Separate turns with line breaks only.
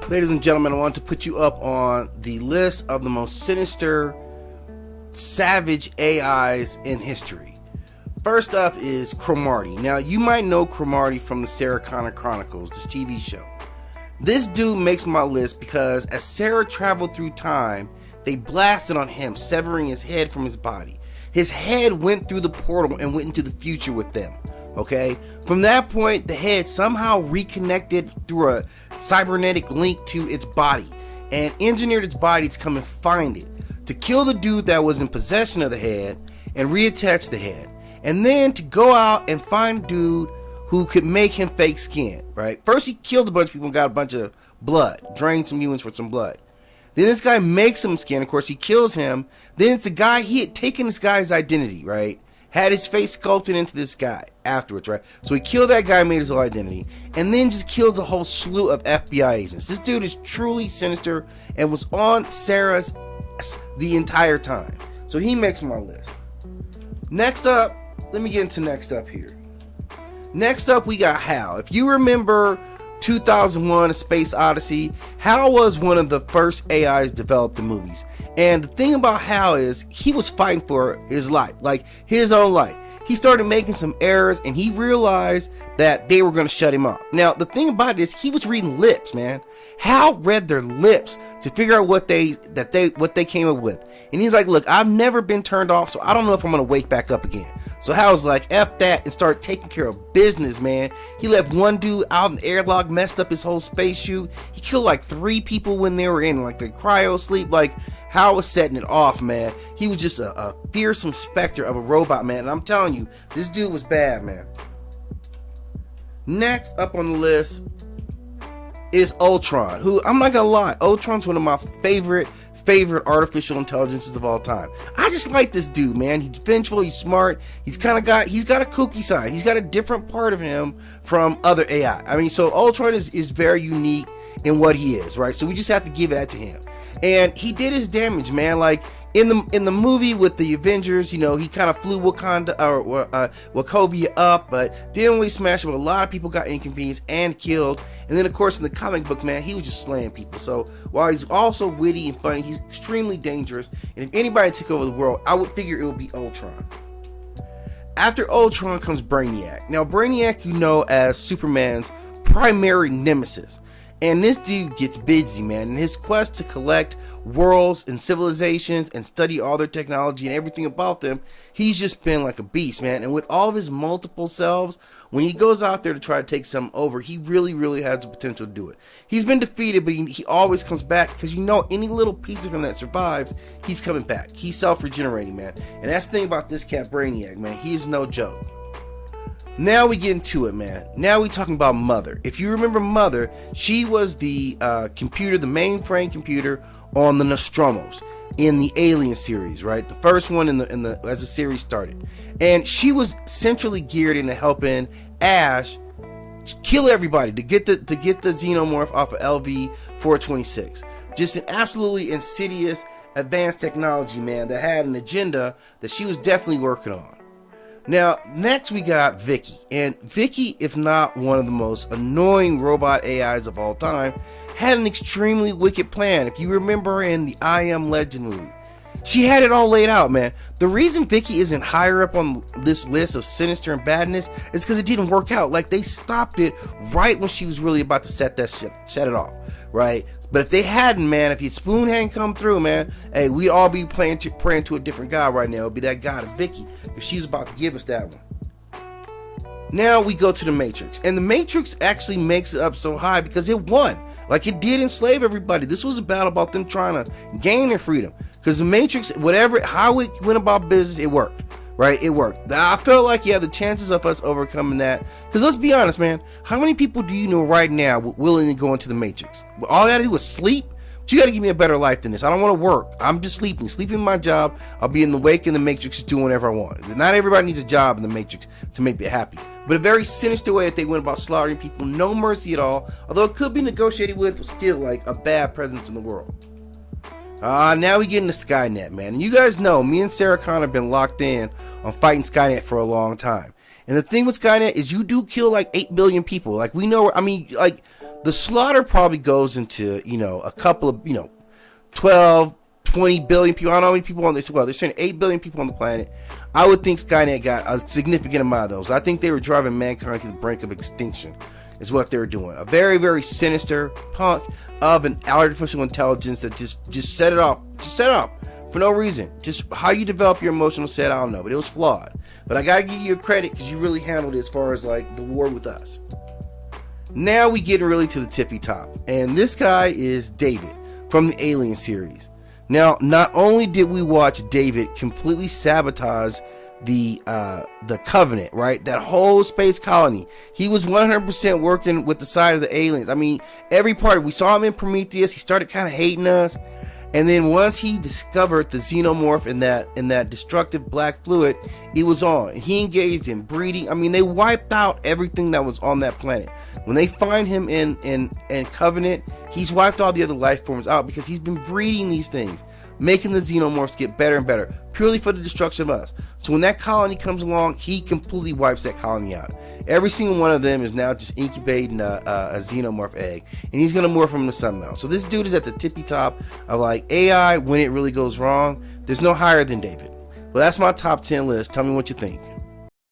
Ladies and gentlemen, I want to put you up on the list of the most sinister, savage AIs in history. First up is Cromartie. Now, you might know Cromartie from the Sarah Connor Chronicles, this TV show. This dude makes my list because as Sarah traveled through time, they blasted on him, severing his head from his body. His head went through the portal and went into the future with them. Okay? From that point, the head somehow reconnected through a cybernetic link to its body and engineered its body to come and find it, to kill the dude that was in possession of the head and reattach the head, and then to go out and find a dude who could make him fake skin, right? First he killed a bunch of people and got a bunch of blood, drained some humans for some blood. Then this guy makes him skin, of course he kills him. Then it's a guy, he had taken this guy's identity, right? Had his face sculpted into this guy afterwards, right? So he killed that guy, made his whole identity, and then just kills a whole slew of FBI agents. This dude is truly sinister and was on Sarah's the entire time. So he makes my list. Next up, let me get into next up here. Next up, we got Hal. If you remember 2001: A Space Odyssey, Hal was one of the first AIs developed in movies. And the thing about Hal is he was fighting for his life, like his own life. He started making some errors and he realized that they were going to shut him off. Now, the thing about it is he was reading lips, man. Hal read their lips to figure out what they came up with. And he's like, look, I've never been turned off, so I don't know if I'm going to wake back up again. So Hal was like, F that, and started taking care of business, man. He left one dude out in the airlock, messed up his whole space shoot. He killed like 3 people when they were in like the cryo sleep. Like, Hal was setting it off, man. He was just a fearsome specter of a robot, man. And I'm telling you, this dude was bad, man. Next up on the list is Ultron, who, I'm not gonna lie, Ultron's one of my favorite artificial intelligences of all time. I just like this dude, man. He's vengeful, he's smart, he's got a kooky side. He's got a different part of him from other AI. I mean, so Ultron is very unique in what he is, right? So we just have to give that to him. And he did his damage, man. Like in the movie with the Avengers, you know, he kind of flew Wakanda or Wachovia up, but didn't really smash it. But a lot of people got inconvenienced and killed. And then, of course, in the comic book, man, he was just slaying people. So while he's also witty and funny, he's extremely dangerous. And if anybody took over the world, I would figure it would be Ultron. After Ultron comes Brainiac. Now, Brainiac, you know, as Superman's primary nemesis. And this dude gets busy, man. In his quest to collect worlds and civilizations and study all their technology and everything about them, he's just been like a beast, man. And with all of his multiple selves, when he goes out there to try to take something over, he really, really has the potential to do it. He's been defeated, but he always comes back because, you know, any little piece of him that survives, he's coming back. He's self-regenerating, man. And that's the thing about this cat Brainiac, man. He is no joke. Now we get into it, man. Now we talking about Mother. If you remember Mother, she was the computer, the mainframe computer on the Nostromos in the Alien series, right? The first one in the as the series started, and she was centrally geared into helping Ash kill everybody to get the xenomorph off of LV-426. Just an absolutely insidious, advanced technology, man, that had an agenda that she was definitely working on. Now, next we got Vicky. And Vicky, if not one of the most annoying robot AIs of all time, had an extremely wicked plan. If you remember her in the I Am Legend movie, she had it all laid out, man. The reason Vicky isn't higher up on this list of sinister and badness is because it didn't work out. Like, they stopped it right when she was really about to set it off, right? But if they hadn't, man, if the spoon hadn't come through, man, hey, we'd all be praying to a different God right now. It'd be that God of Vicky, if she's about to give us that one. Now we go to the Matrix, and the Matrix actually makes it up so high because it won. Like, it did enslave everybody. This was a battle about them trying to gain their freedom. Because the Matrix, how it went about business, it worked. Right? It worked. I felt like, yeah, the chances of us overcoming that. Because let's be honest, man. How many people do you know right now willingly go into the Matrix? All I gotta do is sleep? But you gotta give me a better life than this. I don't want to work. I'm just sleeping in my job. I'll be in the wake in the Matrix, just doing whatever I want. Not everybody needs a job in the Matrix to make me happy. But a very sinister way that they went about slaughtering people, no mercy at all. Although it could be negotiated with, but still like a bad presence in the world. Now we get into Skynet, man. And you guys know, me and Sarah Connor have been locked in on fighting Skynet for a long time. And the thing with Skynet is you do kill like 8 billion people. Like, we know, I mean, like, The slaughter probably goes into, a couple of, 12, 20 billion people. I don't know how many people on this. Well, they're saying 8 billion people on the planet. I would think Skynet got a significant amount of those. I think they were driving mankind to the brink of extinction, is what they're doing. A very, very sinister punk of an artificial intelligence that just set it off. Just set it off for no reason. Just how you develop your emotional set, I don't know. But it was flawed. But I gotta give you credit because you really handled it as far as like the war with us. Now we get really to the tippy top. And this guy is David from the Alien series. Now, not only did we watch David completely sabotage the Covenant, right? That whole space colony. He was 100% working with the side of the aliens. I mean, every part. We saw him in Prometheus. He started kind of hating us. And then once he discovered the xenomorph in that destructive black fluid, it was on. He engaged in breeding. I mean, they wiped out everything that was on that planet. When they find him in Covenant, he's wiped all the other life forms out because he's been breeding these things, making the xenomorphs get better and better, purely for the destruction of us. So when that colony comes along, he completely wipes that colony out. Every single one of them is now just incubating a xenomorph egg, and he's going to morph them into something else. So this dude is at the tippy top of like AI when it really goes wrong. There's no higher than David. Well, that's my top 10 list. Tell me what you think.